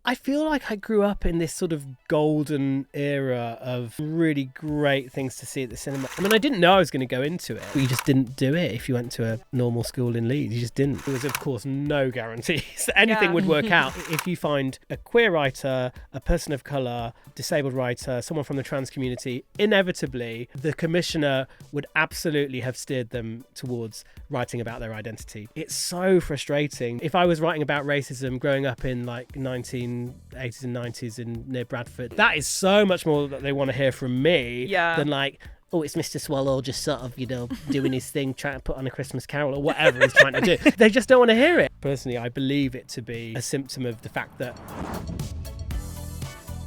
I feel like I grew up in this sort of golden era of really great things to see at the cinema. I mean, I didn't know I was going to go into it, but you just didn't do it if you went to a normal school in Leeds. You just didn't. There was, of course, no guarantees that anything would work out. If you find a queer writer, a person of colour, disabled writer, someone from the trans community, inevitably, the commissioner would absolutely have steered them towards writing about their identity. It's so frustrating. If I was writing about racism growing up in like 1980s and 90s near Bradford, that is so much more that they want to hear from me than like, oh, it's Mr. Swallow just sort of, doing his thing, trying to put on a Christmas Carol or whatever he's trying to do. They just don't want to hear it. Personally, I believe it to be a symptom of the fact that...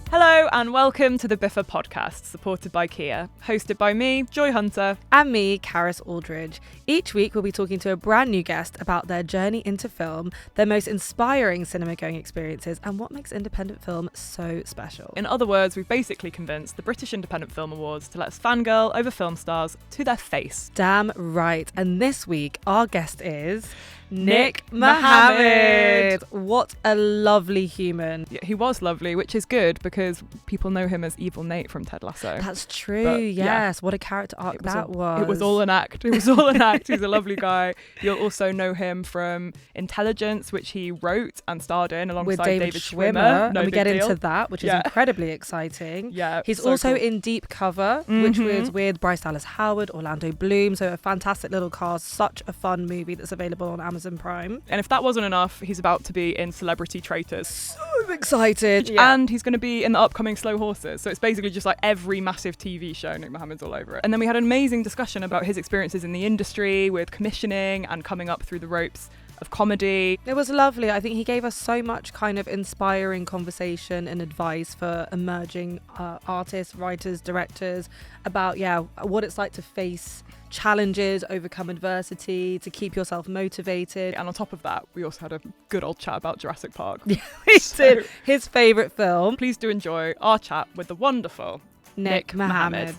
Hello and welcome to the BIFA Podcast, supported by Kia, hosted by me, Joy Hunter. And me, Karis, Aldridge. Each week we'll be talking to a brand new guest about their journey into film, their most inspiring cinema-going experiences, and what makes independent film so special. In other words, we've basically convinced the British Independent Film Awards to let us fangirl over film stars to their face. Damn right. And this week, our guest is... Nick Mohammed. What a lovely human. Yeah, he was lovely, which is good because people know him as Evil Nate from Ted Lasso. That's true, yes. What a character arc that was. It was all an act. It was all an act. He's a lovely guy. You'll also know him from Intelligence, which he wrote and starred in alongside with David Schwimmer. No and we get deal. into that, which is incredibly exciting. Yeah, He's so also cool. in Deep Cover, which was with Bryce Dallas Howard, Orlando Bloom. So a fantastic little cast. Such a fun movie that's available on Amazon Prime. And if that wasn't enough, he's about to be in Celebrity Traitors. So excited. Yeah. And he's going to be in the upcoming Slow Horses. So it's basically just like every massive TV show, Nick Mohammed's all over it. And then we had an amazing discussion about his experiences in the industry with commissioning and coming up through the ropes of comedy. It was lovely. I think he gave us so much kind of inspiring conversation and advice for emerging artists, writers, directors about, what it's like to face challenges, overcome adversity, to keep yourself motivated. And on top of that, we also had a good old chat about Jurassic Park. Yeah, we did. His favourite film. Please do enjoy our chat with the wonderful Nick Mohammed.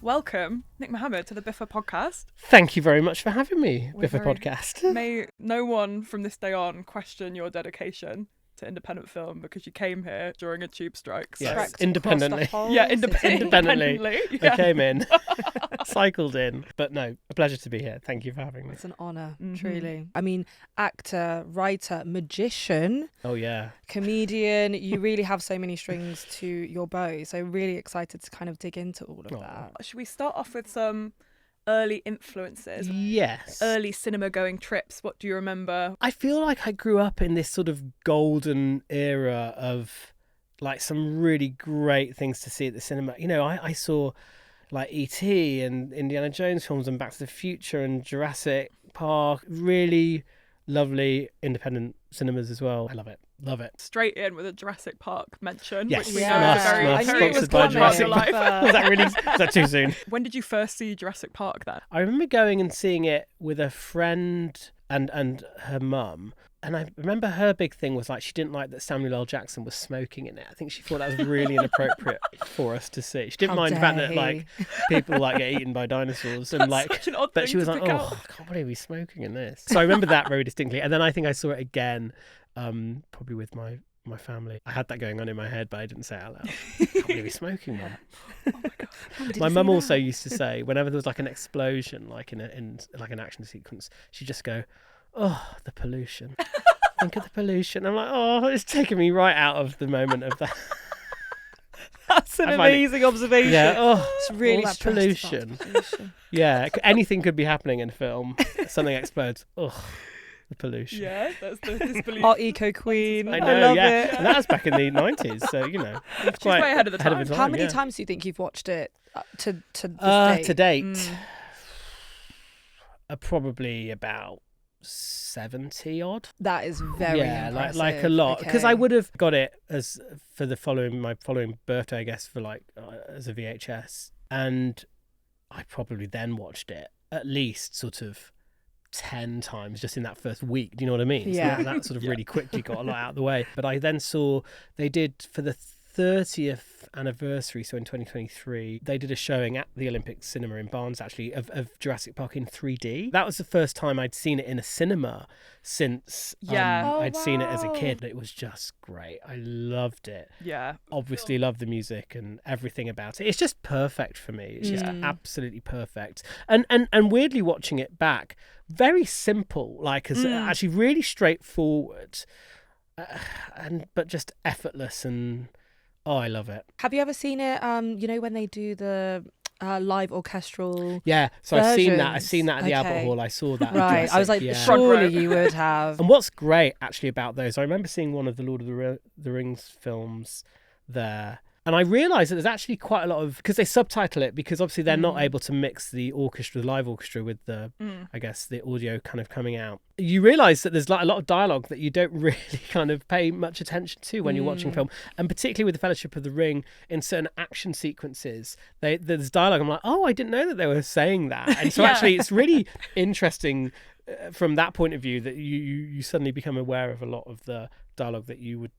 Welcome, Nick Mohammed, to the BIFA Podcast. Thank you very much for having me, BIFA Podcast. May no one from this day on question your dedication to independent film because you came here during a tube strike. So. Yes, independently. Independently. Yeah. I came in, cycled in. But no, a pleasure to be here. Thank you for having me. It's an honour, truly. I mean, actor, writer, magician. Oh, yeah. Comedian. You really have so many strings to your bow. So really excited to kind of dig into all of that. Should we start off with some early influences? Yes. Early cinema going trips. What do you remember? I feel like I grew up in this sort of golden era of like some really great things to see at the cinema. I saw like E.T. and Indiana Jones films and Back to the Future and Jurassic Park. Really lovely independent cinemas as well. I love it. Love it. Straight in with a Jurassic Park mention. Yes, which we know is very sponsored by Jurassic Park. Was that too soon? When did you first see Jurassic Park then? I remember going and seeing it with a friend and her mum. And I remember her big thing was like she didn't like that Samuel L. Jackson was smoking in it. I think she thought that was really inappropriate for us to see. She didn't mind the fact that like people like get eaten by dinosaurs and like. Such an odd but thing she was to like, pick oh, out. I can't believe he's smoking in this. So I remember that very distinctly. And then I think I saw it again, probably with my family. I had that going on in my head, but I didn't say it out loud. I can't believe he's smoking, Mum. Oh my God. My mum also used to say whenever there was like an explosion, like in like an action sequence, she'd just go, "Oh, the pollution." Think of the pollution. I'm like, oh, it's taken me right out of the moment of that. That's an amazing observation. Yeah, oh, it's really all that pollution. Yeah, anything could be happening in film. Something explodes. Oh, the pollution. Yeah, that's the disbelief. Our eco queen. I know, love yeah. it. And that was back in the 90s, so it's She's way ahead of the time. How many times do you think you've watched it to this date? To date, probably about 70 odd. That is very impressive. like a lot, because I would have got it as for my following birthday, I guess, for like as a VHS, and I probably then watched it at least sort of 10 times just in that first week. Do you know what I mean? Yeah. So that sort of really quickly got a lot out of the way. But I then saw they did for the 30th anniversary, so in 2023, they did a showing at the Olympic Cinema in Barnes, actually, of Jurassic Park in 3D. That was the first time I'd seen it in a cinema since I'd seen it as a kid. It was just great. I loved it. Yeah. Obviously loved the music and everything about it. It's just perfect for me. It's just absolutely perfect. And weirdly watching it back, very simple, like actually really straightforward, but just effortless, and I love it. Have you ever seen it? When they do the live orchestral. Yeah, so versions. I've seen that at the Albert Hall. I saw that. Right, Jurassic, I was like, surely you would have. And what's great actually about those, I remember seeing one of the Lord of the Rings films there. And I realised that there's actually quite a lot of, because they subtitle it, because obviously they're not able to mix the orchestra, the live orchestra, with the, I guess, the audio kind of coming out. You realise that there's like a lot of dialogue that you don't really kind of pay much attention to when you're watching film. And particularly with the Fellowship of the Ring, in certain action sequences, there's dialogue. I'm like, oh, I didn't know that they were saying that. And so actually it's really interesting from that point of view that you suddenly become aware of a lot of the dialogue that you would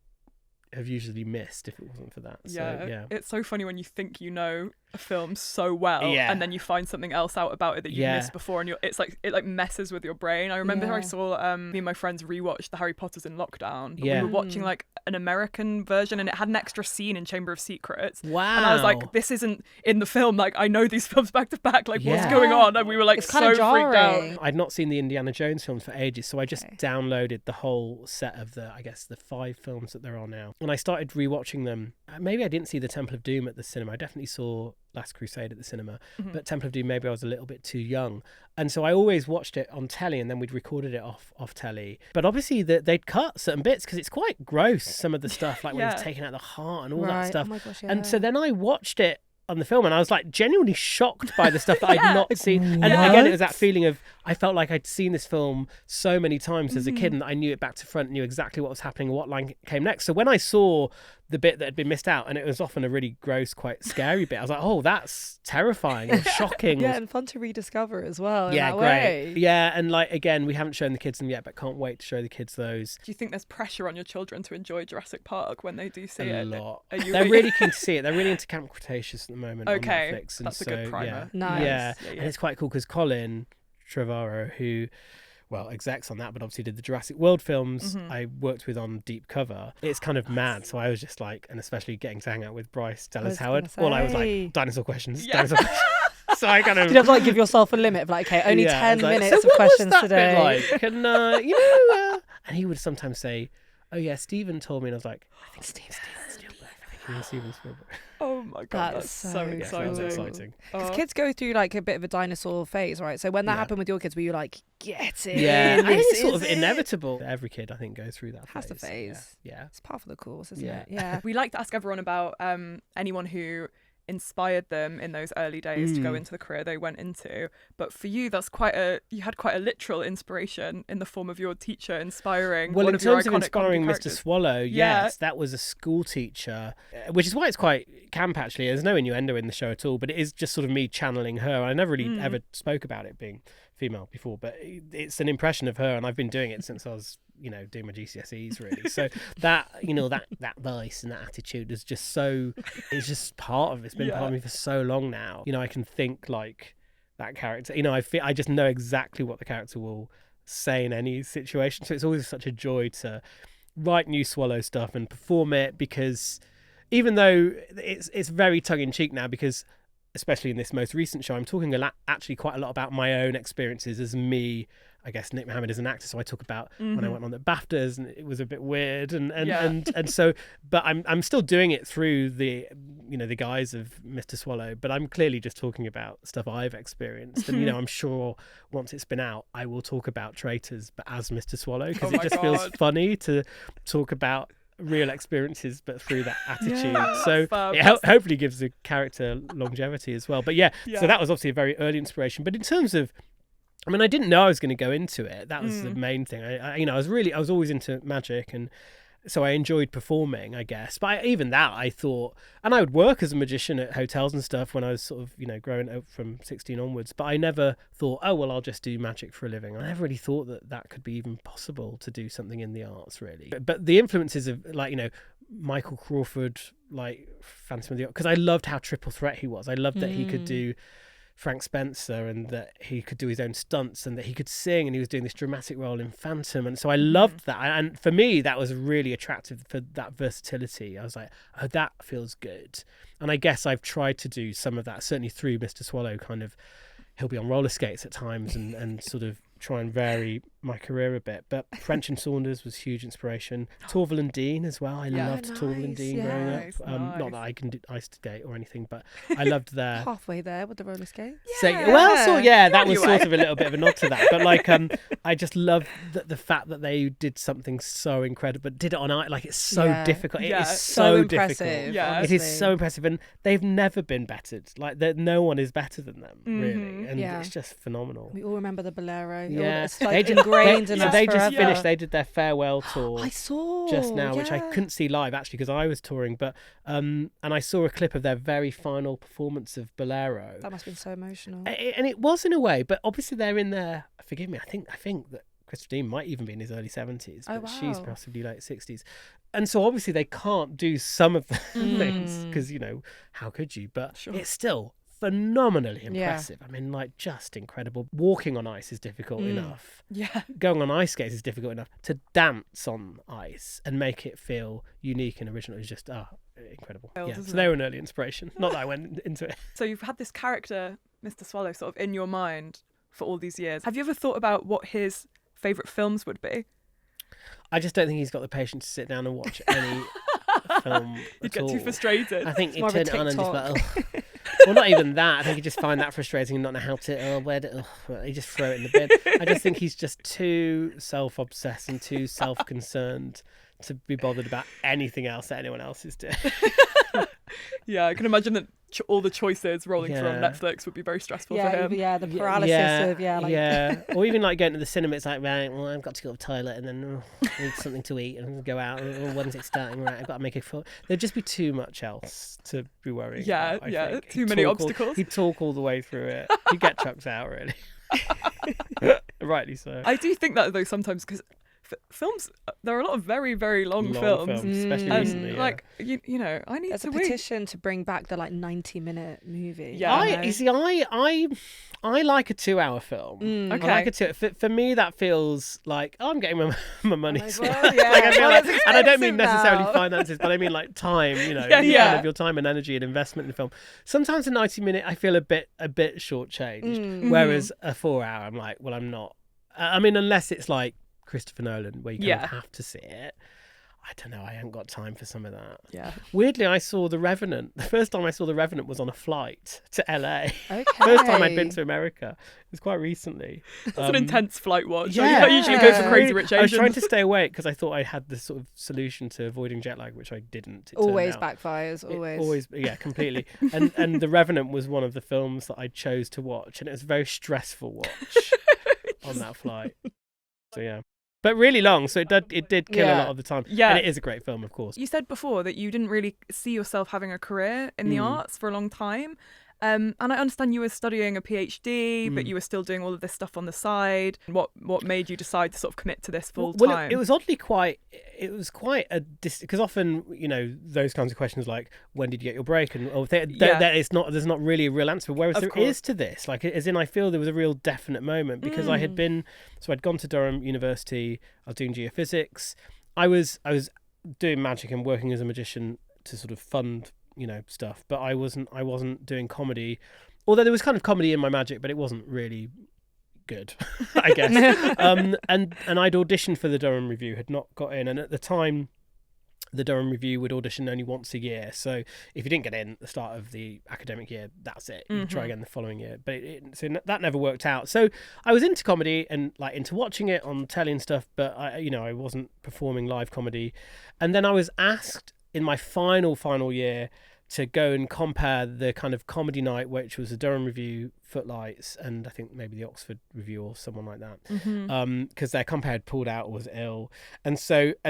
have usually missed if it wasn't for that. So, it's so funny when you think you know a film so well and then you find something else out about it that you missed before, and it messes with your brain. I remember I saw me and my friends rewatched the Harry Potters in lockdown, but we were watching like an American version, and it had an extra scene in Chamber of Secrets. Wow. And I was like, this isn't in the film, like I know these films back to back, like what's going on? And we were like, it's so freaked out. I'd not seen the Indiana Jones films for ages, so I just downloaded the whole set of the 5 films that there are now, and I started rewatching them. Maybe I didn't see the Temple of Doom at the cinema. I definitely saw Last Crusade at the cinema, but Temple of Doom, maybe I was a little bit too young, and so I always watched it on telly, and then we'd recorded it off telly. But obviously they'd cut certain bits because it's quite gross, some of the stuff, like when he's taking out the heart and all that stuff. Oh my gosh, and so then I watched it on the film, and I was like genuinely shocked by the stuff that I'd not seen. And again, it was that feeling of, I felt like I'd seen this film so many times as a kid, and I knew it back to front, knew exactly what was happening and what line came next. So when I saw the bit that had been missed out, and it was often a really gross, quite scary bit, I was like, oh, that's terrifying and shocking. And fun to rediscover as well. Yeah, in that great. way. Yeah, and like, again, we haven't shown the kids them yet, but can't wait to show the kids those. Do you think there's pressure on your children to enjoy Jurassic Park when they do see it? A lot. They're really keen to see it. They're really into Camp Cretaceous at the moment on Netflix. And that's a good primer. Nice. Yeah, and it's quite cool because Colin Trevorrow, who execs on that, but obviously did the Jurassic World films, I worked with on Deep Cover. It's kind of mad, so I was just like, and especially getting to hang out with Bryce Dallas Howard, I was like, dinosaur questions. So I kind of... Did you have to like give yourself a limit of like, okay, only 10 minutes of questions today? Like? And, and he would sometimes say, oh yeah, Steven told me, and I was like, I think Steven Spielberg. Oh my god, that's so exciting. That's exciting. Because kids go through like a bit of a dinosaur phase, right? So when that happened with your kids, were you like, get it? Yeah, I think it's sort of inevitable. Every kid, I think, goes through that phase. Has the phase. Yeah. It's part of the course, isn't it? Yeah. We like to ask everyone about anyone who inspired them in those early days to go into the career they went into. But for you, you had quite a literal inspiration in the form of your teacher inspiring one of your iconic comedy characters. Well, in terms of inspiring Mr. Swallow, yes, that was a school teacher, which is why it's quite camp, actually. There's no innuendo in the show at all, but it is just sort of me channeling her. I never really ever spoke about it being female before, but it's an impression of her, and I've been doing it since I was doing my GCSEs, really. So that that voice and that attitude is just so, it's just part of it. It's been part of me for so long now. I can think like that character. I just know exactly what the character will say in any situation. So it's always such a joy to write new Swallow stuff and perform it, because even though it's very tongue-in-cheek now, because especially in this most recent show, I'm talking actually quite a lot about my own experiences as me, I guess, Nick Mohammed as an actor. So I talk about when I went on the BAFTAs, and it was a bit weird, and so, but I'm still doing it through the the guise of Mr. Swallow, but I'm clearly just talking about stuff I've experienced, and I'm sure once it's been out, I will talk about Traitors, but as Mr. Swallow, because it just feels funny to talk about real experiences but through that attitude. So it hopefully gives the character longevity as well. But so that was obviously a very early inspiration. But in terms of, I didn't know I was going to go into it. That was the main thing. I was always into magic, and so I enjoyed performing, I guess. But even that, I thought, and I would work as a magician at hotels and stuff when I was sort of, growing up from 16 onwards. But I never thought, oh, well, I'll just do magic for a living. I never really thought that could be even possible to do something in the arts, really. But the influences of, Michael Crawford, like Phantom of the Opera, because I loved how triple threat he was. I loved that he could do Frank Spencer and that he could do his own stunts and that he could sing, and he was doing this dramatic role in Phantom. And so I loved that. And for me, that was really attractive for that versatility. I was like, oh, that feels good. And I guess I've tried to do some of that, certainly through Mr. Swallow, kind of, he'll be on roller skates at times and sort of try and vary my career a bit. But French and Saunders was huge inspiration. Torval and Dean as well. I loved Torval and Dean growing up. Not that I can do ice skate or anything, but I loved their halfway there with the roller skates. That was sort of a little bit of a nod to that. But like, I just love the fact that they did something so incredible, but did it on ice. Like, it's so difficult. It is so difficult. Yeah, it is so impressive, and they've never been bettered. Like, no one is better than them, really, and it's just phenomenal. We all remember the Bolero. Yeah, it's like ingrained in us they just forever. finished. They did their farewell tour. I saw just now, which I couldn't see live actually because I was touring. But and I saw a clip of their very final performance of Bolero. That must have been so emotional. And it was in a way, but obviously they're in their. Forgive me. I think that Christopher Dean might even be in his early 70s, but she's possibly late 60s. And so obviously they can't do some of the things because, how could you? But it's still phenomenally impressive. I mean, like, just incredible. Walking on ice is difficult enough. Yeah. Going on ice skates is difficult enough. To dance on ice and make it feel unique and original is just incredible. So they were an early inspiration. Not that I went into it. So you've had this character, Mr. Swallow, sort of in your mind for all these years. Have you ever thought about what his favourite films would be? I just don't think he's got the patience to sit down and watch any film You'd get too frustrated. I think he'd turn it on and just like, well, not even that. I think he'd just find that frustrating and not know how to. He just throw it in the bin. I just think he's just too self-obsessed and too self-concerned to be bothered about anything else that anyone else is doing. Yeah, I can imagine that all the choices rolling through on Netflix would be very stressful for him. Yeah, the paralysis of or even like going to the cinema. It's like, right, well, I've got to go to the toilet and then I need something to eat and go out. When's it starting? Right, I've got to make a film. There'd just be too much else to be worrying about. I think. Too many obstacles. He'd talk all the way through it. He'd get chucked out, really. Rightly so. I do think that though sometimes because films, there are a lot of very, very long films, especially recently. Like I need There's to a petition to bring back the 90-minute movie. Yeah, I like a 2-hour film. Okay. I like a 2. For me, that feels like I'm getting my money's worth. Well, yeah. Like, I feel Well, like, and I don't mean necessarily now. finances, but I mean like time. Kind of your time and energy and investment in the film. Sometimes a 90-minute, I feel a bit shortchanged. Whereas a 4-hour, I'm like, well, I'm not. I mean, unless it's like Christopher Nolan, where you kind of have to see it. I don't know. I haven't got time for some of that. Yeah. Weirdly, I saw The Revenant. The first time I saw The Revenant was on a flight to LA. Okay. First time I'd been to America. It was quite recently. That's an intense flight watch. Yeah. I usually go for Crazy Rich Asians. I was trying to stay awake because I thought I had this sort of solution to avoiding jet lag, which I didn't. Always backfires. Always. Yeah, completely. and The Revenant was one of the films that I chose to watch, and it was a very stressful watch on that flight. So yeah. But really long, so it did kill a lot of the time. Yeah. And it is a great film, of course. You said before that you didn't really see yourself having a career in the arts for a long time. And I understand you were studying a PhD, but you were still doing all of this stuff on the side. What made you decide to sort of commit to this full time? It was oddly quite a because often those kinds of questions like when did you get your break and there's not really a real answer. Whereas there is to this, like as in I feel there was a real definite moment because I'd gone to Durham University. I was doing geophysics. I was doing magic and working as a magician to sort of fund stuff, but I wasn't doing comedy, although there was kind of comedy in my magic, but it wasn't really good, I guess. And I'd auditioned for the Durham Review, had not got in, and at the time the Durham Review would audition only once a year, so if you didn't get in at the start of the academic year, that's it. You try again the following year, but so that never worked out. So I was into comedy and like into watching it on telly and stuff, but I wasn't performing live comedy. And then I was asked in my final year to go and compare the kind of comedy night, which was the Durham Review, Footlights, and I think maybe the Oxford Review or someone like that, because their compare had pulled out or was ill, and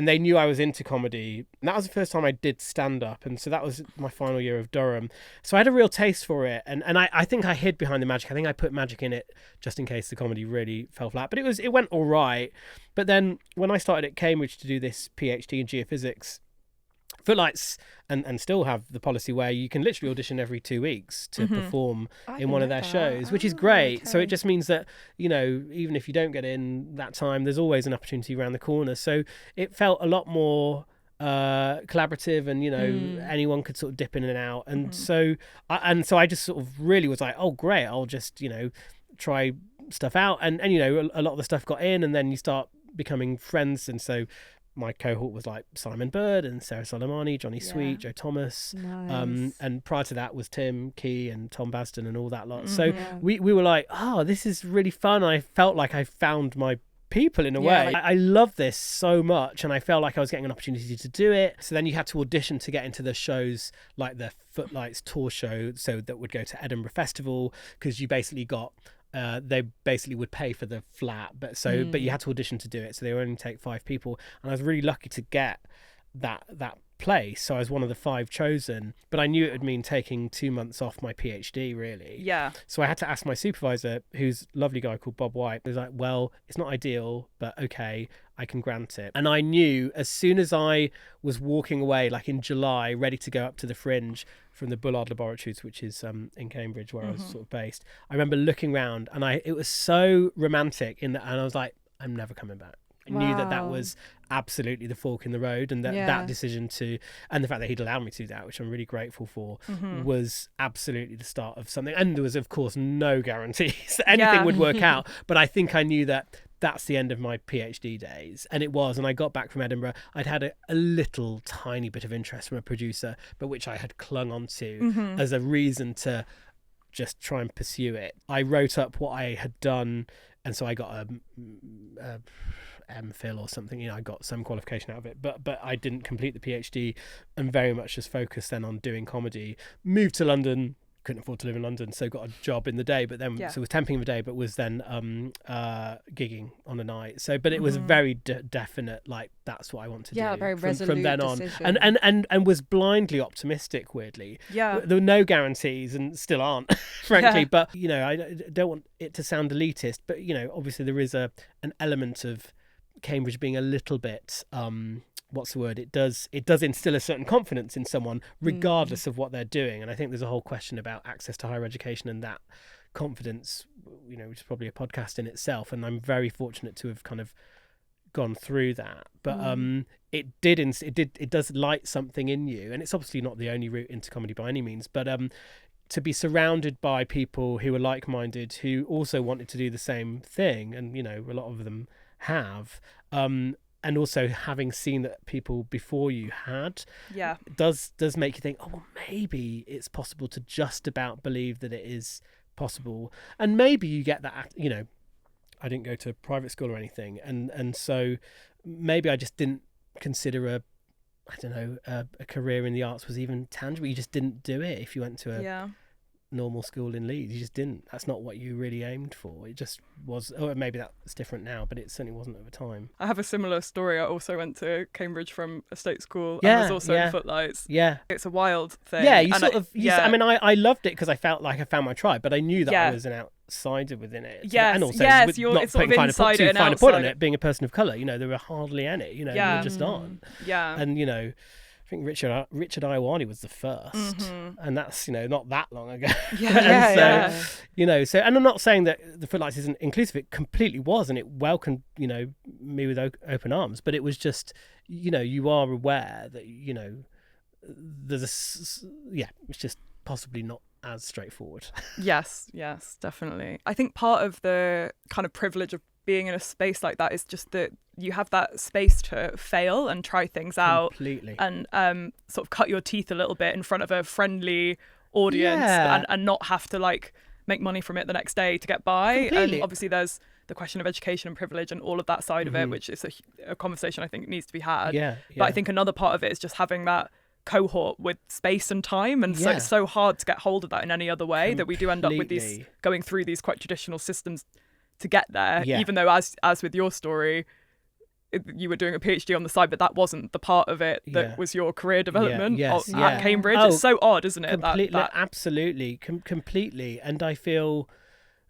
they knew I was into comedy. And that was the first time I did stand up, and so that was my final year of Durham. So I had a real taste for it, and I think I hid behind the magic. I think I put magic in it just in case the comedy really fell flat, but it went all right. But then when I started at Cambridge to do this PhD in geophysics, Footlights and still have the policy where you can literally audition every 2 weeks to perform in one of their shows, which is great. So it just means that, you know, even if you don't get in that time, there's always an opportunity around the corner. So it felt a lot more collaborative, and you know, anyone could sort of dip in and out. And so I just sort of really was like, oh great, I'll just, you know, try stuff out. And you know, a lot of the stuff got in, and then you start becoming friends. And so my cohort was like Simon Bird and Sarah Soleimani, Johnny Sweet, Joe Thomas. Nice. And prior to that was Tim Key and Tom Basden and all that lot. So we were like, oh, this is really fun. I felt like I found my people in a way. I love this so much, and I felt like I was getting an opportunity to do it. So then you had to audition to get into the shows like the Footlights tour show, so that would go to Edinburgh Festival, because you basically got they basically would pay for the flat, but you had to audition to do it, so they would only take 5 people, and I was really lucky to get that place. So I was one of the 5 chosen, but I knew it would mean taking 2 months off my PhD, really. Yeah. So I had to ask my supervisor, who's a lovely guy called Bob White. He was like, well, it's not ideal, but okay, I can grant it. And I knew as soon as I was walking away, like in July, ready to go up to the Fringe from the Bullard Laboratories, which is in Cambridge, where I was sort of based, I remember looking around, and it was so romantic and I was like, I'm never coming back. I knew that was absolutely the fork in the road, and that decision and the fact that he'd allowed me to do that, which I'm really grateful for, was absolutely the start of something. And there was, of course, no guarantees that anything would work out, but I think I knew that that's the end of my PhD days, and it was. And I got back from Edinburgh, I'd had a little tiny bit of interest from a producer, but which I had clung on to as a reason to just try and pursue it. I wrote up what I had done, and so I got a MPhil or something, you know, I got some qualification out of it, but I didn't complete the PhD, and very much just focused then on doing comedy. Moved to London, couldn't afford to live in London, so got a job in the day, but then so was temping in the day, but was then gigging on a night. So but it was very definite, like that's what I want to do. Very resolute from then on, decision. and was blindly optimistic, weirdly. There were no guarantees, and still aren't, frankly. But you know, I don't want it to sound elitist, but you know, obviously there is an element of Cambridge being a little bit what's the word, it does instill a certain confidence in someone regardless of what they're doing. And I think there's a whole question about access to higher education and that confidence, you know, which is probably a podcast in itself, and I'm very fortunate to have kind of gone through that. But it does light something in you, and it's obviously not the only route into comedy by any means, but to be surrounded by people who are like-minded, who also wanted to do the same thing, and you know, a lot of them have, and also having seen that people before you had, does make you think, oh well, maybe it's possible to just about believe that it is possible. And maybe you get that, you know, I didn't go to private school or anything, and so maybe I just didn't consider a career in the arts was even tangible. You just didn't do it if you went to a normal school in Leeds. You just didn't. That's not what you really aimed for. It just was. Oh, maybe that's different now, but it certainly wasn't at the time. I have a similar story. I also went to Cambridge from a state school, and was also in Footlights. It's a wild thing. Yeah, I mean, I loved it because I felt like I found my tribe, but I knew that I was an outsider within it. And also it's sort of inside it and find a point on it, being a person of colour, you know, there were hardly any, you know, there just aren't. And you know, I think Richard Iowani was the first, and that's, you know, not that long ago. You know, so, and I'm not saying that the Footlights isn't inclusive. It completely was, and it welcomed, you know, me with open arms. But it was just, you know, you are aware that, you know, it's just possibly not as straightforward. Yes, definitely. I think part of the kind of privilege of being in a space like that is just that you have that space to fail and try things out and sort of cut your teeth a little bit in front of a friendly audience and not have to like make money from it the next day to get by. And obviously there's the question of education and privilege and all of that side of it, which is a conversation I think needs to be had. But I think another part of it is just having that cohort with space and time, and so it's so hard to get hold of that in any other way that we do end up with these going through these quite traditional systems to get there, even though as with your story, you were doing a PhD on the side, but that wasn't the part of it that was your career development at Cambridge. It's so odd, isn't it? Completely. And I feel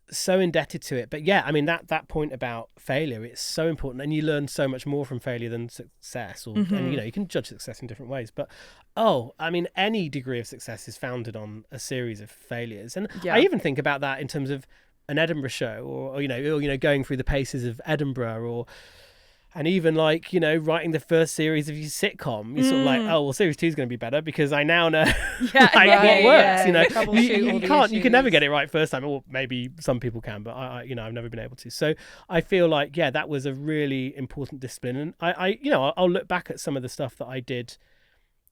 so indebted to it. But yeah, I mean, that point about failure, it's so important, and you learn so much more from failure than success. And you can judge success in different ways. But I mean, any degree of success is founded on a series of failures. And I even think about that in terms of an Edinburgh show, or going through the paces of Edinburgh, and even like, writing the first series of your sitcom. You're sort of like, oh, well, series 2 is going to be better because I now know what works. You can never get it right first time, or maybe some people can, but I've never been able to. So I feel like, that was a really important discipline. And I'll look back at some of the stuff that I did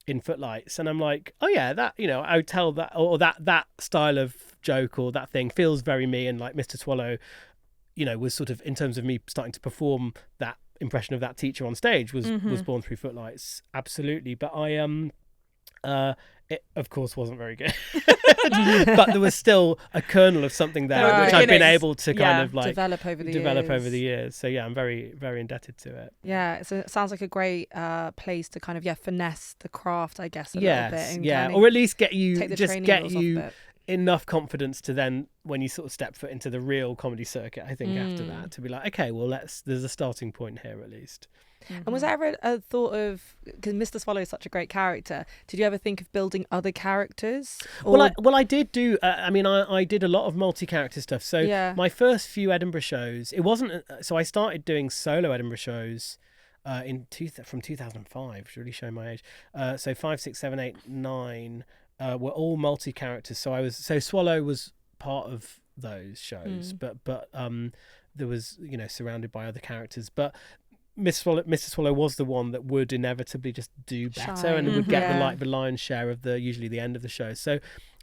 in Footlights, and I'm like, oh yeah, that, I would tell that, or that style of joke or that thing feels very me. And like Mr. Swallow, was sort of, in terms of me starting to perform that impression of that teacher on stage, was born through Footlights, absolutely. But it of course wasn't very good. But there was still a kernel of something there, which I've been able to kind of like develop over the years. So I'm very, very indebted to it. Yeah, so it sounds like a great place to kind of finesse the craft, I guess, a little bit. And or at least get you enough confidence to then, when you sort of step foot into the real comedy circuit, I think after that, to be like, okay, well, there's a starting point here at least. And was there ever a thought of, because Mr. Swallow is such a great character, did you ever think of building other characters? Well, I did do, I did a lot of multi-character stuff. So my first few Edinburgh shows, it wasn't, so I started doing solo Edinburgh shows from 2005, which really showing my age. So 5, 6, 7, 8, 9 were all multi-characters. So Swallow was part of those shows, but there was, surrounded by other characters. But Mr. Swallow was the one that would inevitably just do better and would get the lion's share of usually the end of the show. So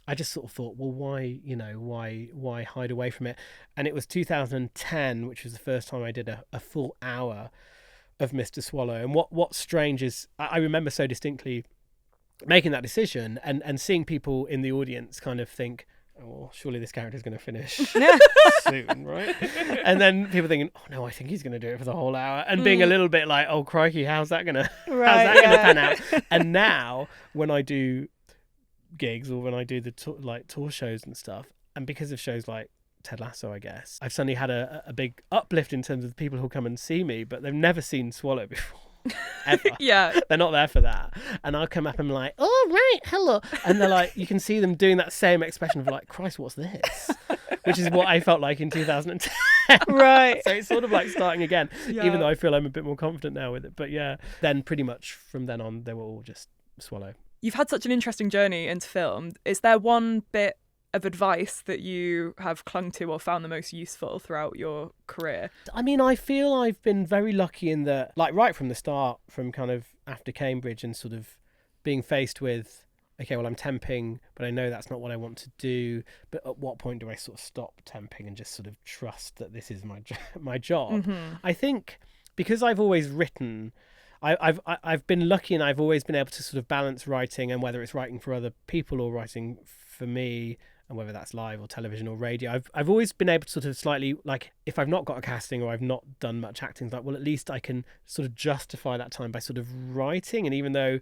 I just sort of thought, well, why hide away from it? And it was 2010, which was the first time I did a full hour of Mr. Swallow. And what's strange is I remember so distinctly making that decision and seeing people in the audience kind of think, oh, well, surely this character's going to finish soon, right? And then people thinking, oh no, I think he's going to do it for the whole hour, and being a little bit like, oh crikey, how's that going to pan out? And now when I do gigs, or when I do the tour shows and stuff, and because of shows like Ted Lasso, I guess, I've suddenly had a big uplift in terms of the people who come and see me, but they've never seen Swallow before. Ever. They're not there for that. And I'll come up and I'm like, oh right, hello, and they're like, you can see them doing that same expression of like, Christ, what's this? Which is what I felt like in 2010. Right. So it's sort of like starting again, even though I feel I'm a bit more confident now with it. But then pretty much from then on, they were all just Swallow. You've had such an interesting journey into film. Is there one bit of advice that you have clung to or found the most useful throughout your career? I mean, I feel I've been very lucky in that, like, right from the start, from kind of after Cambridge, and sort of being faced with, okay, well, I'm temping, but I know that's not what I want to do. But at what point do I sort of stop temping and just sort of trust that this is my job? I think because I've always written, I've been lucky, and I've always been able to sort of balance writing, and whether it's writing for other people or writing for me, and whether that's live or television or radio, I've always been able to sort of slightly, like, if I've not got a casting or I've not done much acting, it's like, well, at least I can sort of justify that time by sort of writing. And even though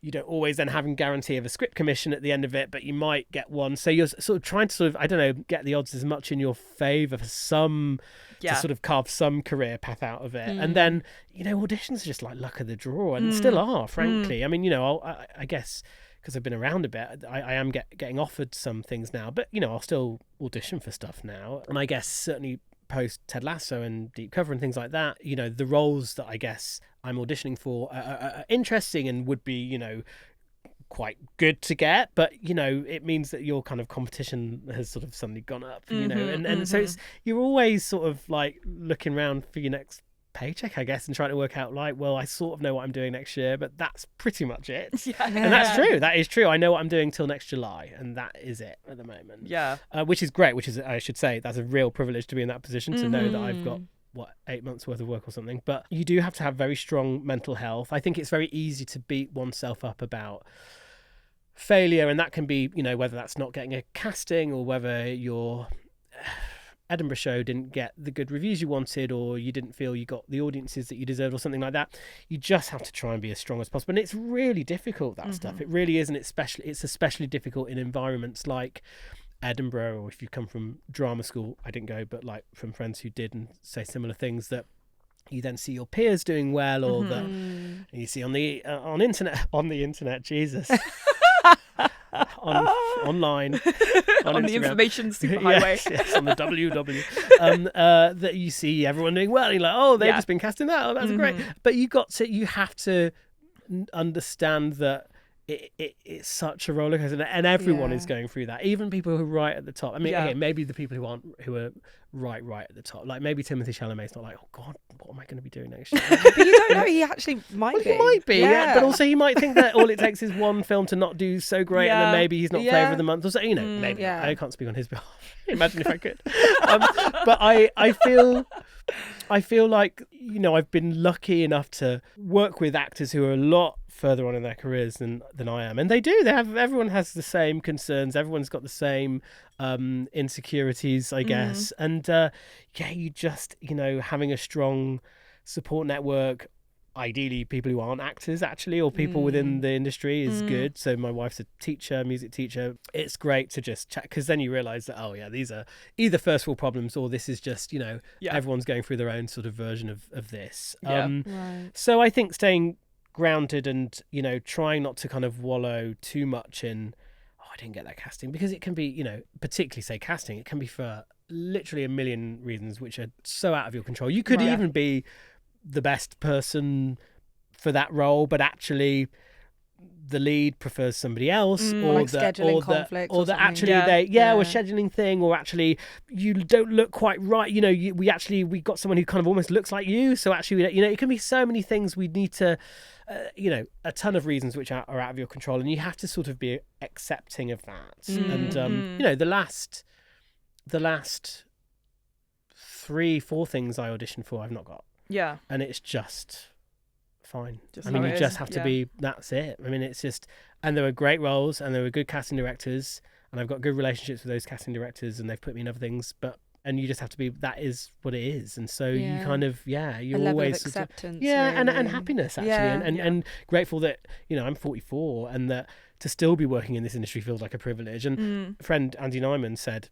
you don't always then have a guarantee of a script commission at the end of it, but you might get one. So you're sort of trying to sort of, I don't know, get the odds as much in your favour for some, to sort of carve some career path out of it. And then, auditions are just like luck of the draw, and still are, frankly. I mean, I guess, because I've been around a bit, I am getting offered some things now, but I'll still audition for stuff now. And I guess certainly post Ted Lasso and Deep Cover and things like that, the roles that I guess I'm auditioning for are interesting and would be, quite good to get, but it means that your kind of competition has sort of suddenly gone up, and so you're always sort of like looking around for your next paycheck, I guess, and trying to work out, like, well, I sort of know what I'm doing next year, but that's pretty much it. And that's true. That is true. I know what I'm doing till next July, and that is it at the moment. Which is great, which is, I should say, that's a real privilege to be in that position, to know that I've got 8 months worth of work or something. But you do have to have very strong mental health. I think it's very easy to beat oneself up about failure, and that can be, whether that's not getting a casting, or whether your Edinburgh show didn't get the good reviews you wanted, or you didn't feel you got the audiences that you deserved, or something like that. You just have to try and be as strong as possible. And it's really difficult, that stuff. It really is, and it's especially difficult in environments like Edinburgh, or if you come from drama school, I didn't go, but like from friends who did and say similar things, that you then see your peers doing well, or that you see on the internet, Jesus. Online on the information superhighway. yes, on the WW, that you see everyone doing well, and you're like, oh, they've just been casting that, oh, that's great. But you have to understand that it's such a roller coaster, and everyone is going through that, even people who are right at the top. I mean, okay, maybe the people who are right at the top, like maybe Timothée Chalamet's not like, oh God, what am I going to be doing next year? But you don't know, he actually might be. He might be, but also he might think that all it takes is one film to not do so great, and then maybe he's not flavour of the month, or so, maybe. I can't speak on his behalf. Imagine if I could. But I feel like, I've been lucky enough to work with actors who are a lot further on in their careers than I am, and everyone has the same concerns, everyone's got the same insecurities, I guess, and you just having a strong support network, ideally people who aren't actors actually, or people within the industry, is good. So my wife's a teacher, music teacher. It's great to just chat, because then you realise that these are either first world problems, or this is just everyone's going through their own sort of version of this. Right. So I think staying grounded and trying not to kind of wallow too much in, I didn't get that casting, because it can be, particularly say casting, it can be for literally a million reasons which are so out of your control. You could even be the best person for that role, but actually the lead prefers somebody else, or that actually or a scheduling thing, or actually you don't look quite right. We got someone who kind of almost looks like you, so actually it can be so many things. We need to a ton of reasons which are out of your control, and you have to sort of be accepting of that. And the last 3-4 things I auditioned for, I've not got. Yeah. And it's just fine. You just have to be, that's it. I mean, it's just, and there were great roles, and there were good casting directors, and I've got good relationships with those casting directors, and they've put me in other things, and you just have to be, that is what it is. And so you kind of, you're always acceptance, really. And happiness actually, and grateful that, I'm 44, and that to still be working in this industry feels like a privilege. And friend Andy Nyman said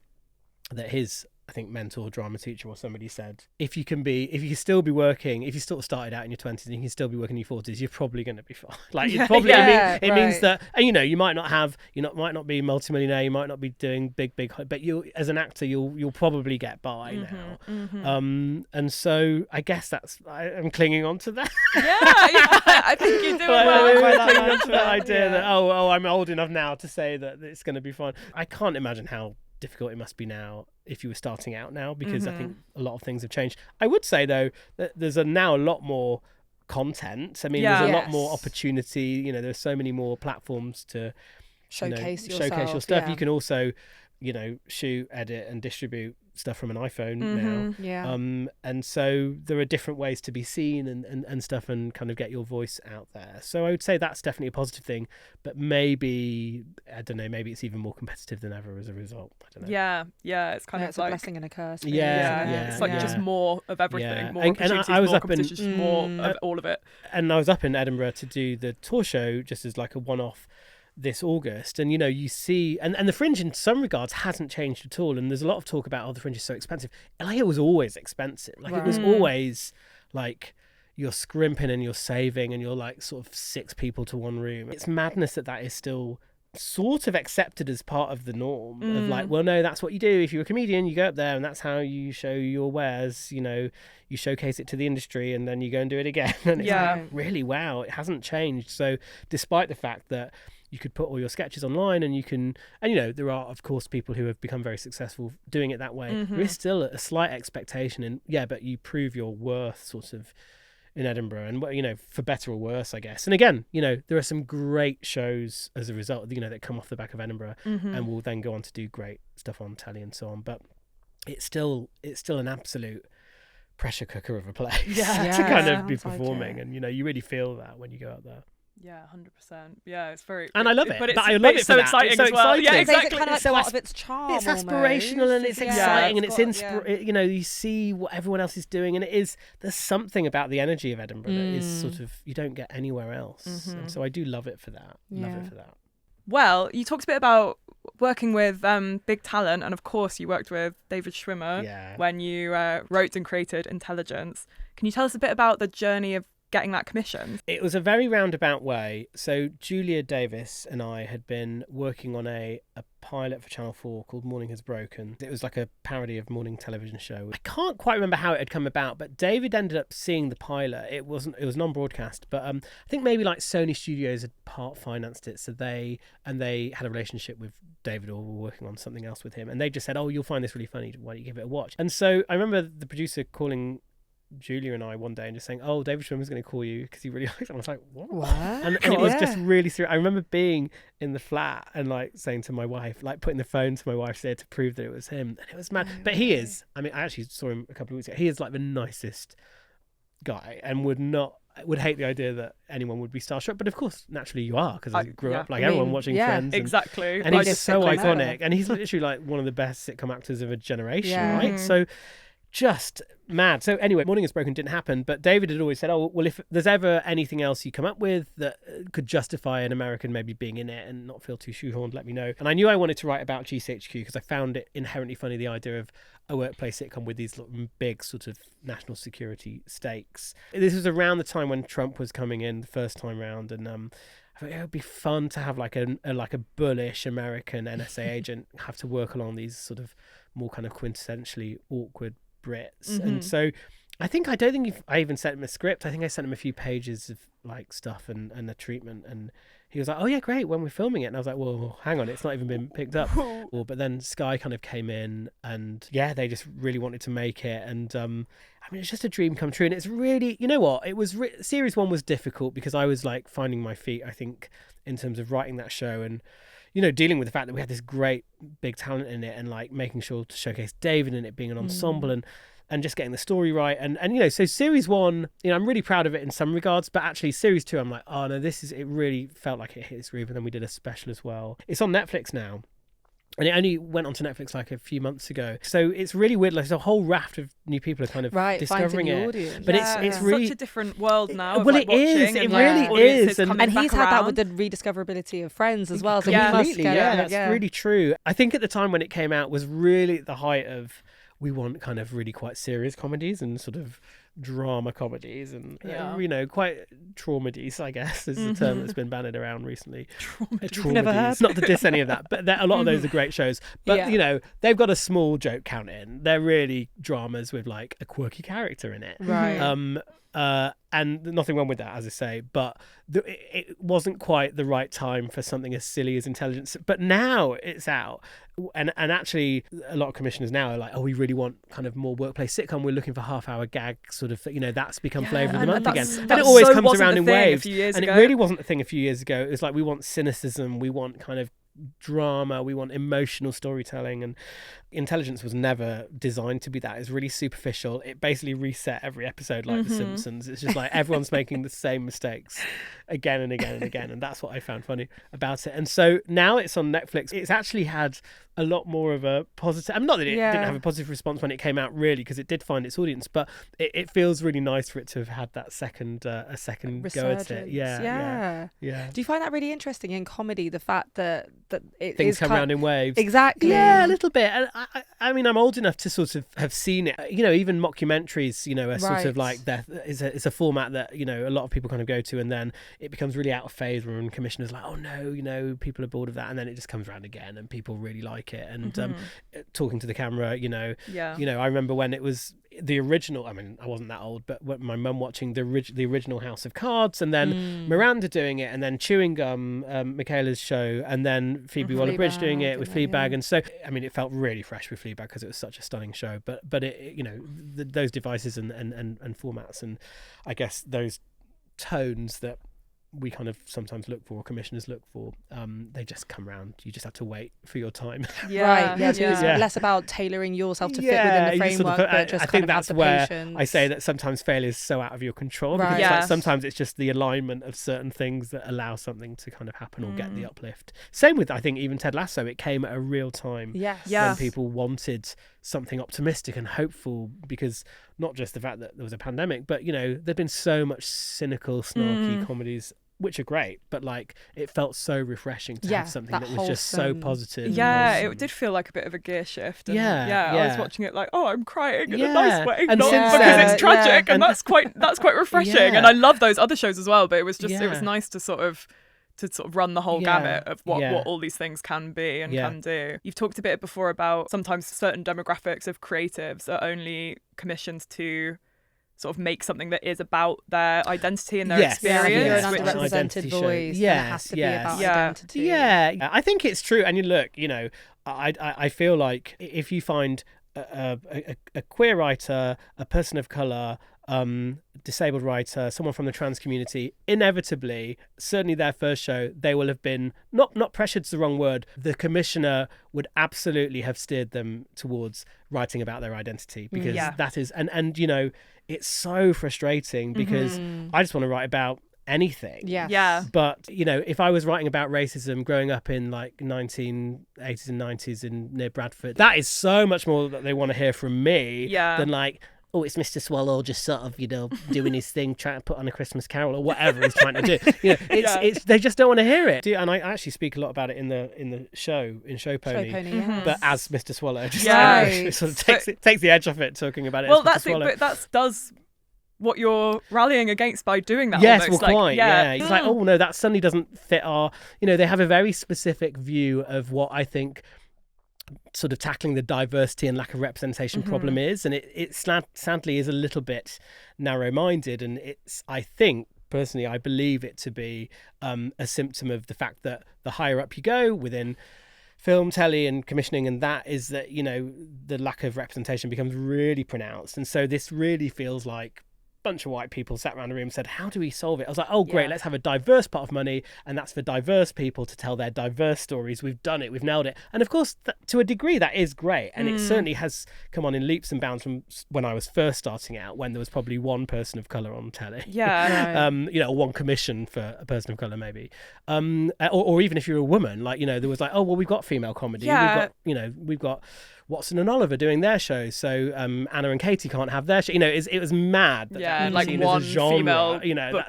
that his, I think, mentor, drama teacher or somebody said, if you still be working, if you sort of started out in your 20s and you can still be working in your 40s, you're probably going to be fine. Like, it probably, it means that, and you might not be multimillionaire, you might not be doing big, but you, as an actor, you'll probably get by now. And so I guess I'm clinging on to that. I think you're doing well. I'm clinging on to that idea that, I'm old enough now to say that it's going to be fine. I can't imagine how difficult it must be now if you were starting out now, because I think a lot of things have changed. I would say though that there's now a lot more content. I mean, there's a lot more opportunity. There's so many more platforms to showcase your stuff. You can also shoot, edit and distribute stuff from an iPhone now. And so there are different ways to be seen and stuff, and kind of get your voice out there. So I would say that's definitely a positive thing, but maybe, I don't know, maybe it's even more competitive than ever as a result. I don't know. Yeah, it's kind of it's like a blessing and a curse. It's like just more of everything, more opportunities, and I was more up competition, more of all of it. And I was up in Edinburgh to do the tour show just as like a one-off this August, and you see, and the Fringe in some regards hasn't changed at all, and there's a lot of talk about the Fringe is so expensive. Like, it was always expensive, it was always like you're scrimping and you're saving, and you're like sort of 6 people to one room. It's madness that is still sort of accepted as part of the norm of like, well, no, that's what you do if you're a comedian, you go up there and that's how you show your wares, you showcase it to the industry, and then you go and do it again. And it's like, really, wow, it hasn't changed. So despite the fact that you could put all your sketches online, and you can, and there are of course people who have become very successful doing it that way. There is still a slight expectation, and but you prove your worth sort of in Edinburgh, and for better or worse, I guess. And again, there are some great shows as a result, that come off the back of Edinburgh, and will then go on to do great stuff on telly and so on. But it's still an absolute pressure cooker of a place to kind of be performing, like, and you really feel that when you go out there. Yeah, 100%. Yeah, it's very... And I love it. But I love it so for exciting that. as well. Yeah, exactly. It's kind of like part of its charm. It's aspirational, and it's exciting, and it's you see what everyone else is doing, and there's something about the energy of Edinburgh that is sort of, you don't get anywhere else. And so I do love it for that. Love it for that. Well, you talked a bit about working with big talent, and of course you worked with David Schwimmer when you wrote and created Intelligence. Can you tell us a bit about the journey of getting that commission? It was a very roundabout way. So Julia Davis and I had been working on a pilot for Channel 4 called Morning Has Broken. It was like a parody of morning television show. I can't quite remember how it had come about, but David ended up seeing the pilot. It was non-broadcast, but I think maybe like Sony Studios had part financed it, so they had a relationship with David, or were working on something else with him, and they just said, "Oh, you'll find this really funny. Why don't you give it a watch?" And so I remember the producer calling Julia and I one day and just saying, "Oh, David Schwimmer's going to call you because he really likes it." I was like, "What?" And it was just really serious. I remember being in the flat and like saying to my wife, like putting the phone to my wife's ear to prove that it was him, and it was mad. But he is. I mean, I actually saw him a couple of weeks ago. He is like the nicest guy, and would hate the idea that anyone would be starstruck. But of course, naturally, you are, because I grew up like everyone watching Friends. Exactly. And he's so iconic, and he's literally like one of the best sitcom actors of a generation, right? So. Just mad. So anyway, Morning Has Broken didn't happen, but David had always said, "Oh, well, if there's ever anything else you come up with that could justify an American maybe being in it and not feel too shoehorned, let me know." And I knew I wanted to write about GCHQ because I found it inherently funny, the idea of a workplace sitcom with these big sort of national security stakes. This was around the time when Trump was coming in the first time round, and I thought it would be fun to have like a bullish American NSA agent have to work along these sort of more kind of quintessentially awkward Brits. And so I don't think I even sent him a script. I think I sent him a few pages of like stuff and a treatment, and he was like, "Oh yeah, great, when we're filming it." And I was like, "Well, hang on, it's not even been picked up." But then Sky kind of came in, and they just really wanted to make it, and I mean, it's just a dream come true. And it's really, you know what, it was series 1 was difficult because I was like finding my feet, I think, in terms of writing that show, and dealing with the fact that we had this great big talent in it, and like making sure to showcase David in it being an ensemble, and just getting the story right. And so series 1, I'm really proud of it in some regards, but actually series 2, I'm like, oh no, it really felt like it hit its groove. And then we did a special as well. It's on Netflix now. And it only went onto Netflix like a few months ago. So it's really weird. Like, there's a whole raft of new people are kind of discovering it. Audience. But it's really such a different world now. Well, it is. It really is. And he's had that with the rediscoverability of Friends as well. So completely, that's really true. I think at the time when it came out was really at the height of, we want kind of really quite serious comedies and sort of drama comedies and quite traumedies, I guess, is the term that's been bandied around recently. Traumedies. Not to diss any of that, but a lot of those are great shows. But they've got a small joke count in. They're really dramas with like a quirky character in it, right? And nothing wrong with that, as I say, but it wasn't quite the right time for something as silly as Intelligence. But now it's out, and actually a lot of commissioners now are like, "Oh, we really want kind of more workplace sitcom. We're looking for half-hour gag sort of, that's become flavour of the month again." And it always comes around in waves. And it really wasn't a thing a few years ago. It was like, we want cynicism, we want kind of drama, we want emotional storytelling, and Intelligence was never designed to be that. It's really superficial. It basically reset every episode like The Simpsons. It's just like everyone's making the same mistakes again and again and again, and that's what I found funny about it. And so now it's on Netflix. It's actually had a lot more of a positive, not that it didn't have a positive response when it came out, really, because it did find its audience, but it feels really nice for it to have had that second go at it. Yeah. Do you find that really interesting in comedy, the fact that things come around in waves? Exactly. Yeah, a little bit. And I mean, I'm old enough to sort of have seen it. Even mockumentaries, are sort of like it's a format that a lot of people kind of go to, and then it becomes really out of favour, and commissioners are like, "Oh no, people are bored of that," and then it just comes around again, and people really like it. And talking to the camera, I remember when it was the original. I mean, I wasn't that old, but when my mum watching the original House of Cards, and then Miranda doing it, and then Chewing Gum, Michaela's show, and then Phoebe Waller-Bridge doing it with Fleabag. And so, I mean, it felt really fresh with Fleabag because it was such a stunning show. But it, those devices and formats, and I guess those tones that we kind of sometimes look for, or commissioners look for, they just come round. You just have to wait for your time. It's less about tailoring yourself to fit within the framework, but just I kind think of that's have the where patience. I say that sometimes failure is so out of your control, because it's like sometimes it's just the alignment of certain things that allow something to kind of happen or get the uplift. Same with, I think, even Ted Lasso. It came at a real time when people wanted something optimistic and hopeful, because not just the fact that there was a pandemic, but there'd been so much cynical, snarky comedies which are great, but like it felt so refreshing to have something that was just so positive. Yeah, it did feel like a bit of a gear shift. And I was watching it like, oh, I'm crying in a nice way, and not because it's tragic, and that's quite refreshing. And I love those other shows as well, but it was just it was nice to sort of run the whole gamut of what all these things can be and can do. You've talked a bit before about sometimes certain demographics of creatives are only commissioned to sort of make something that is about their identity and their experience. You're an underrepresented voice. It has to be about identity. Yeah, I think it's true. And you look, I feel like if you find a queer writer, a person of colour, disabled writer, someone from the trans community, inevitably, certainly their first show, they will have been not pressured's the wrong word. The commissioner would absolutely have steered them towards writing about their identity, because that is and it's so frustrating because I just want to write about anything. But if I was writing about racism growing up in like 1980s and 90s near Bradford, that is so much more that they want to hear from me than like, oh, it's Mr. Swallow just sort of, doing his thing, trying to put on a Christmas Carol or whatever he's trying to do. It's they just don't want to hear it. And I actually speak a lot about it in the show, in Show Pony, but as Mr. Swallow, just it sort of takes the edge off it, talking about it. Well, that's it, but that does what you're rallying against by doing that. Yes, almost. well, quite. It's like, oh no, that suddenly doesn't fit our. They have a very specific view of what I think sort of tackling the diversity and lack of representation problem is, and it sadly is a little bit narrow-minded, and I think personally I believe it to be a symptom of the fact that the higher up you go within film, telly and commissioning, and that is that the lack of representation becomes really pronounced. And so this really feels like bunch of white people sat around a room and said, how do we solve it? I was like, oh great, let's have a diverse pot of money, and that's for diverse people to tell their diverse stories. We've done it, we've nailed it. And of course, to a degree that is great, and it certainly has come on in leaps and bounds from when I was first starting out, when there was probably one person of colour on telly, one commission for a person of colour maybe, or even if you're a woman, like there was like, oh well, we've got female comedy, we've got Watson and Oliver doing their shows, so Anna and Katie can't have their show. It was mad. Like one female,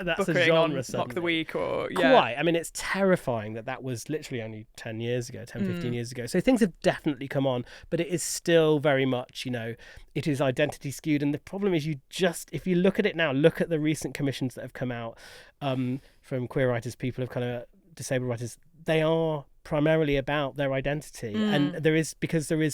that's a genre. Mock the Week, or quite. I mean, it's terrifying that was literally only 10 years ago, 15 years ago. So things have definitely come on, but it is still very much, it is identity skewed. And the problem is, if you look at it now, look at the recent commissions that have come out from queer writers, people of colour, disabled writers. They are primarily about their identity, and there is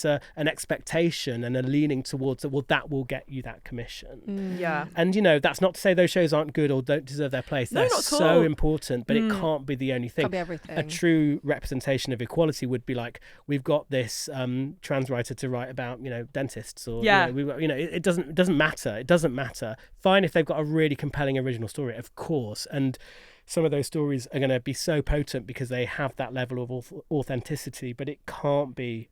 an expectation and a leaning towards that. Well, that will get you that commission. And that's not to say those shows aren't good or don't deserve their place. They're so important, but it can't be the only thing. Can't be everything. A true representation of equality would be like, we've got this trans writer to write about dentists, or it doesn't matter. Fine if they've got a really compelling original story, of course, and some of those stories are going to be so potent because they have that level of authenticity, but it can't be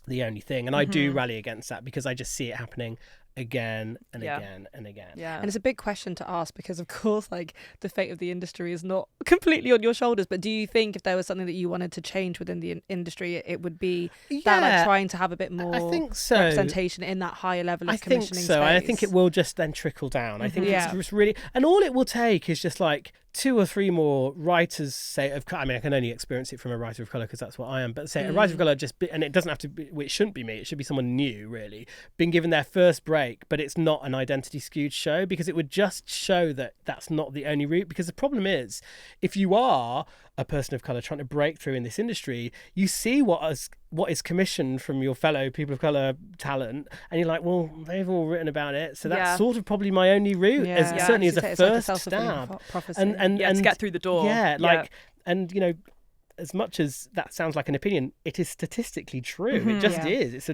the only thing. And I do rally against that, because I just see it happening again and again and again. And it's a big question to ask, because of course, like, the fate of the industry is not completely on your shoulders, but do you think if there was something that you wanted to change within the industry, it would be that, like, trying to have a bit more representation in that higher level of commissioning space? I think it will just then trickle down. I think it's just really, and all it will take is just like 2 or 3 more writers, say, I can only experience it from a writer of colour because that's what I am, but say a writer of colour and it doesn't have to be, it shouldn't be me, it should be someone new, really, been given their first break, but it's not an identity skewed show, because it would just show that that's not the only route. Because the problem is, if you are a person of colour trying to break through in this industry, you see what is commissioned from your fellow people of colour talent, and you're like, well, they've all written about it, so that's sort of probably my only route, certainly as a first stab, and to get through the door. And as much as that sounds like an opinion, it is statistically true. It just is. It's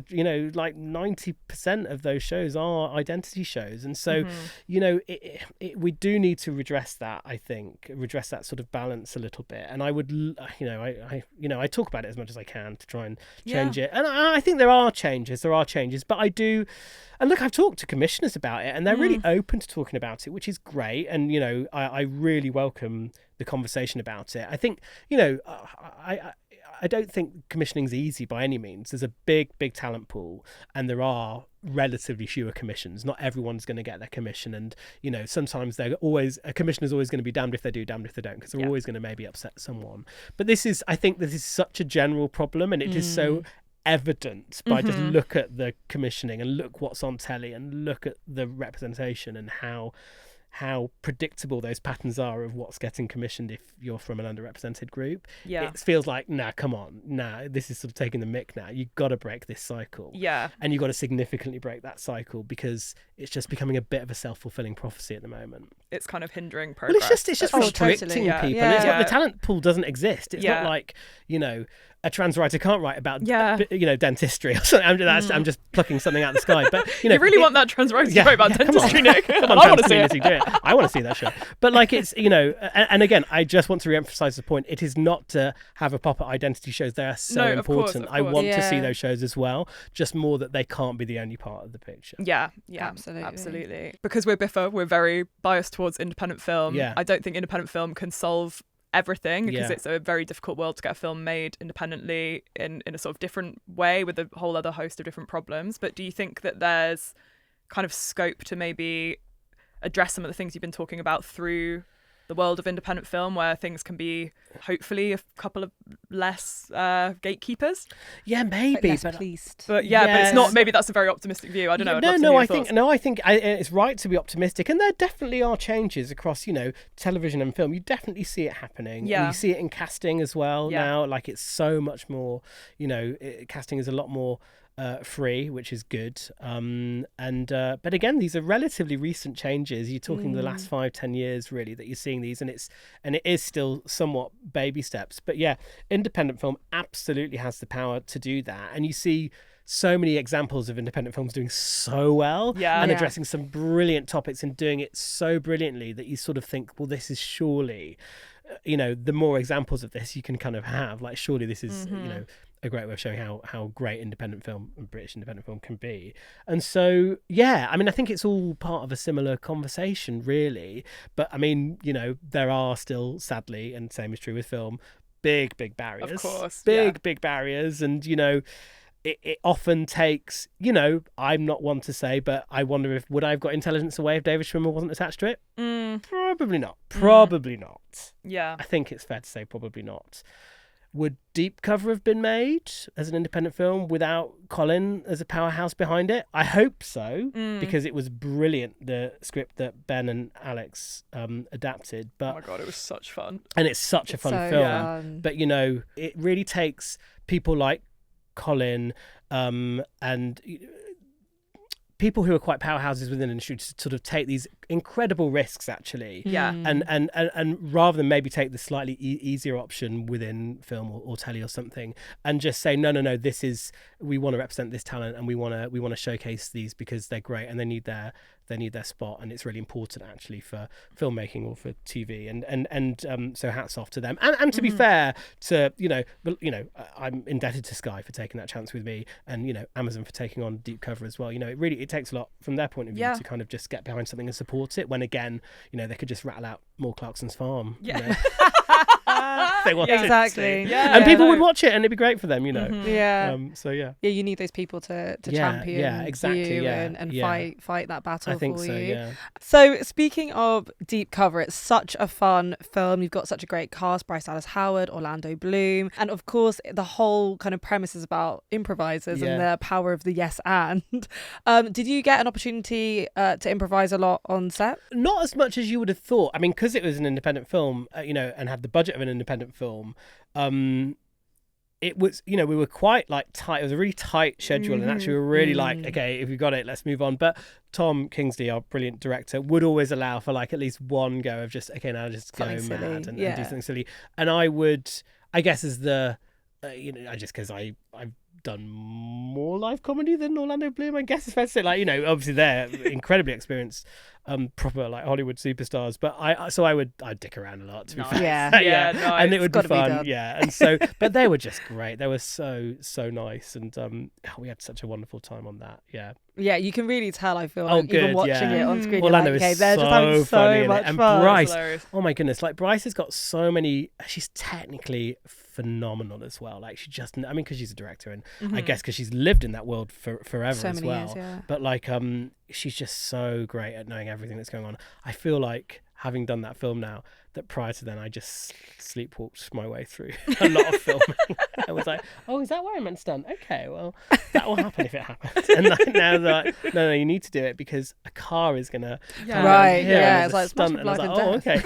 like 90% of those shows are identity shows, and so we do need to redress that. I think redress that sort of balance a little bit. And I would, I talk about it as much as I can to try and change it. And I think there are changes, but I do. And look, I've talked to commissioners about it, and they're really open to talking about it, which is great. And I really welcome the conversation about it. I think, you know, I don't think commissioning's easy by any means. There's a big talent pool, and there are relatively fewer commissions. Not everyone's going to get their commission, and you know, sometimes a commissioner's always going to be damned if they do, damned if they don't, because they're always going to maybe upset someone. But I think this is such a general problem, and it is so evident by just look at the commissioning and look what's on telly and look at the representation and how predictable those patterns are of what's getting commissioned if you're from an underrepresented group. It feels like, come on, this is sort of taking the mick now. You've got to break this cycle. And you've got to significantly break that cycle, because it's just becoming a bit of a self-fulfilling prophecy at the the moment. It's kind of hindering progress. Well, it's just restricting totally. people. It's like the talent pool doesn't exist. It's not like, you know, a trans writer can't write about, you know, dentistry or something. I'm just plucking something out of the sky. But you know, you really want that trans writer to write about dentistry, Nick? Come on, I want to see it. I want to see that show. But like, it's, you know, and again, I just want to re-emphasize the point. It is not to have a pop at identity shows. They are so important. Of course. I want to see those shows as well. Just more that they can't be the only part of the picture. Yeah, absolutely. Because we're BIFA, we're very biased towards independent film. I don't think independent film can solve everything, because it's a very difficult world to get a film made independently in a sort of different way with a whole other host of different problems. But do you think that there's kind of scope to maybe address some of the things you've been talking about through the world of independent film, where things can be hopefully a couple of less gatekeepers? Yeah, maybe, but but it's not. Maybe that's a very optimistic view. I don't know. I think it's right to be optimistic, and there definitely are changes across, you know, television and film. You definitely see it happening. And you see it in casting as well now. Like, it's so much more. You know, casting is a lot more free, which is good. But again, these are relatively recent changes. You're talking the last 5-10 years really that you're seeing these, and it is still somewhat baby steps. But yeah, independent film absolutely has the power to do that, and you see so many examples of independent films doing so well and addressing some brilliant topics and doing it so brilliantly that you sort of think, well, this is surely, you know, the more examples of this you can kind of have, like, surely this is you know, a great way of showing how great independent film and British independent film can be. And so, yeah, I mean, I think it's all part of a similar conversation, really. But I mean, you know, there are still, sadly, and same is true with film, big barriers. Of course. Big barriers. And, you know, it often takes, you know, I'm not one to say, but I wonder if, would I have got Intelligence Away if David Schwimmer wasn't attached to it? Probably not. Probably not. Yeah. I think it's fair to say probably not. Would Deep Cover have been made as an independent film without Colin as a powerhouse behind it? I hope so, because it was brilliant, the script that Ben and Alex adapted. But oh my God, it was such fun. And it's such a fun film. But, you know, it really takes people like Colin and people who are quite powerhouses within the industry to sort of take these incredible risks, actually, and rather than maybe take the slightly easier option within film or telly or something, and just say no, this is, we want to represent this talent, and we want to showcase these because they're great and they need their spot, and it's really important actually for filmmaking or for TV, and so hats off to them, and to be fair to, you know, I'm indebted to Sky for taking that chance with me, and, you know, Amazon for taking on Deep Cover as well. You know, it takes a lot from their point of view to kind of just get behind something and support it, when again, you know, they could just rattle out more Clarkson's Farm. You know? They want exactly. And people would watch it, and it'd be great for them, you know. So you need those people to champion you and fight that battle. I think for so, you. So speaking of Deep Cover, it's such a fun film. You've got such a great cast: Bryce Dallas Howard, Orlando Bloom, and of course the whole kind of premise is about improvisers and the power of the yes and. Did you get an opportunity to improvise a lot on set? Not as much as you would have thought. I mean, because it was an independent film, you know, and had the budget of an independent film, it was, you know, we were quite like tight. It was a really tight schedule, and actually we were really like, okay, if we got it, let's move on. But Tom Kingsley, our brilliant director, would always allow for like at least one go of just, okay, now just go mad and do something silly. And I would, I guess, as the, you know, I just, because I've done more live comedy than Orlando Bloom, I guess. It's fair to say, like, you know, obviously they're incredibly experienced, proper like Hollywood superstars. But I'd dick around a lot, to be fair. Yeah. Nice. And it would be It's gotta be fun, done. yeah. And so, but they were just great. They were so nice, and we had such a wonderful time on that. Yeah. Yeah, you can really tell, I feel Oh, like, even good, watching yeah. it on screen. Orlando you're like, okay, is they're just having so funny so in it. much And fun. Bryce, Hilarious. oh my goodness, like Bryce has got so many. She's technically phenomenal as well. Like, she just, I mean, because she's a director, and I guess because she's lived in that world forever So as many well. years, yeah. But like, she's just so great at knowing everything that's going on. I feel like, having done that film now, that prior to then I just sleepwalked my way through a lot of filming. I was like, oh, is that where I meant to done? Okay, well, that will happen if it happens. And now they're like, no, you need to do it because a car is gonna Yeah. come Right, around here yeah, and it's there's like a stunt. And I was like, smash,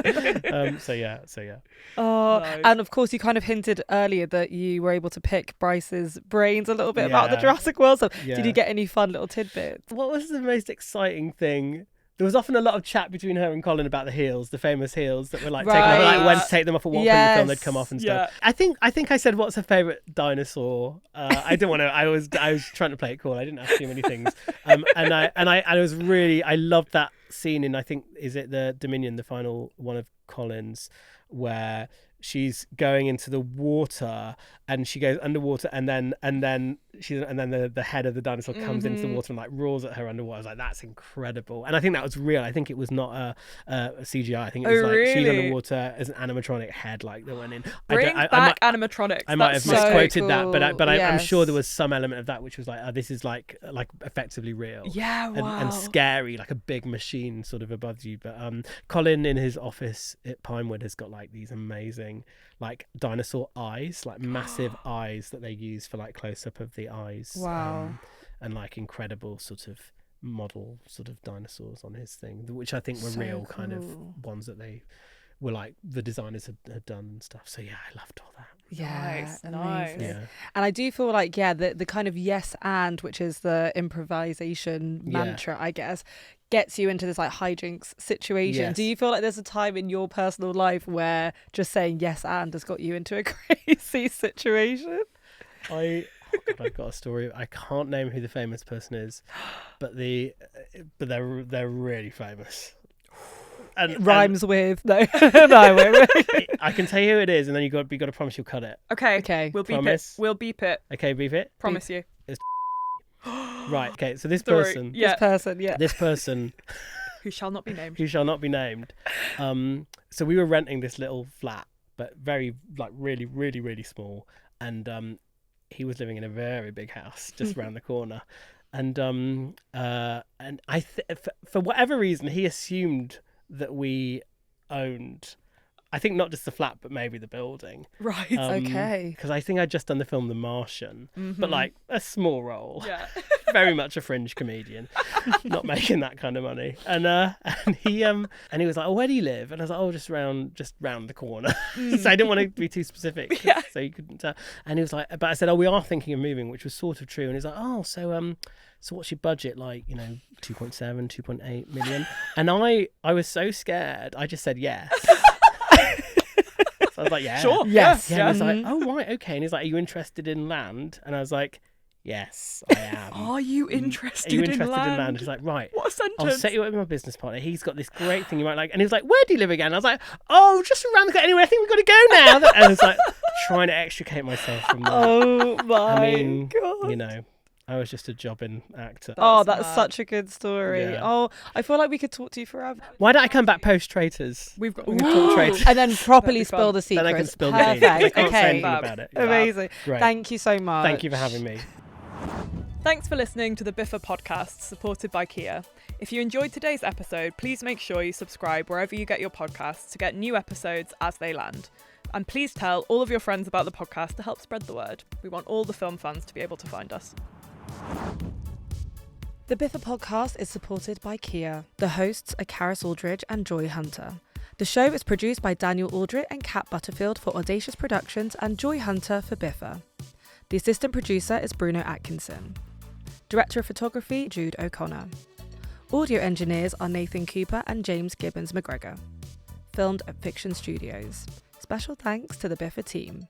oh, okay. So yeah. Oh, Nice. and of course, you kind of hinted earlier that you were able to pick Bryce's brains a little bit about the Yeah. Jurassic World. So, Yeah. did you get any fun little tidbits? What was the most exciting thing? There was often a lot of chat between her and Colin about the heels, the famous heels that were like taken off, like Right. when to take them off, at what point in the film they'd come Yes. off and stuff. I think I said, what's her favourite dinosaur? I didn't want to. I was trying to play it cool. I didn't ask too many things. And I was really, I loved that scene in, I think, is it the Dominion, the final one of Colin's, where she's going into the water and she goes underwater and then the head of the dinosaur comes into the water and like roars at her underwater. I was like, that's incredible. And I think that was real. I think it was not a CGI. I think it was she's really? underwater as an animatronic head like that went in. Bring back animatronics. I might have That's so misquoted cool. that, but I'm Yes. sure there was some element of that which was like, this is like effectively real. Yeah, wow. And scary, like a big machine sort of above you. But Colin in his office at Pinewood has got like these amazing like dinosaur eyes, like massive eyes that they use for like close up of the eyes. Wow. And like incredible sort of model sort of dinosaurs on his thing, which I think were So real kind of cool. ones that they were like the designers had done and stuff. So yeah, I loved all that. Yeah, Nice. amazing. Yeah. And I do feel like, the kind of yes and, which is the improvisation mantra, I guess, gets you into this like hijinks situation. Yes. Do you feel like there's a time in your personal life where just saying yes and has got you into a crazy situation? I've got a story. I can't name who the famous person is, but they're really famous. And It rhymes with no, wait. I can tell you who it is, and then you got to promise you'll cut it. Okay. We'll beep Promise? it. We'll beep it. Okay, beef it. Promise you. Right. Okay. So this Sorry. person, Yeah. this person Who shall not be named. who shall not be named. So we were renting this little flat, but very like really, really, really small, and he was living in a very big house just around the corner, and I for whatever reason he assumed that we owned, I think not just the flat but maybe the building. Right. Okay. Because I think I'd just done the film The Martian, but like a small role. Yeah. Very much a fringe comedian, not making that kind of money. And he was like, oh, where do you live? And I was like, oh, just round the corner. So I didn't want to be too specific, so you couldn't tell. And he was like, but I said, oh, we are thinking of moving, which was sort of true. And he's like, oh, so what's your budget? Like, 2.7, 2.8 million. And I was so scared, I just said yes. So I was like, yeah. Sure. Yes. Yeah, and he's like, oh, right, okay. And he's like, are you interested in land? And I was like, yes, I am. Are you interested, Are you interested in land? He's like, right. What a sentence. I'll set you up with my business partner. He's got this great thing you might like. And he was like, where do you live again? I was like, oh, just around the corner. Anyway, I think we've got to go now. And I was like, trying to extricate myself from that. Oh my I mean, god. I was just a jobbing actor. That's mad. such a good story. Yeah. Oh, I feel like we could talk to you forever. Why don't I come back post Traitors? We've got. We can talk Traitors. And then properly That'd be spill fun. the secrets. Then I can spill the beans. Perfect. I can't say Okay. anything about it. Amazing. Great. Thank you so much. Thank you for having me. Thanks for listening to the BIFA Podcast, supported by Kia. If you enjoyed today's episode, please make sure you subscribe wherever you get your podcasts to get new episodes as they land. And please tell all of your friends about the podcast to help spread the word. We want all the film fans to be able to find us. The BIFA Podcast is supported by Kia. The hosts are Karis, Aldridge and Joy Hunter. The show is produced by Daniel Audritt and Kat Butterfield for Audacious Productions and Joy Hunter for BIFA. The assistant producer is Bruno Atkinson. Director of Photography, Jude O'Connor. Audio engineers are Nathan Cooper and James Gibbons McGregor. Filmed at Fiction Studios. Special thanks to the BIFA team.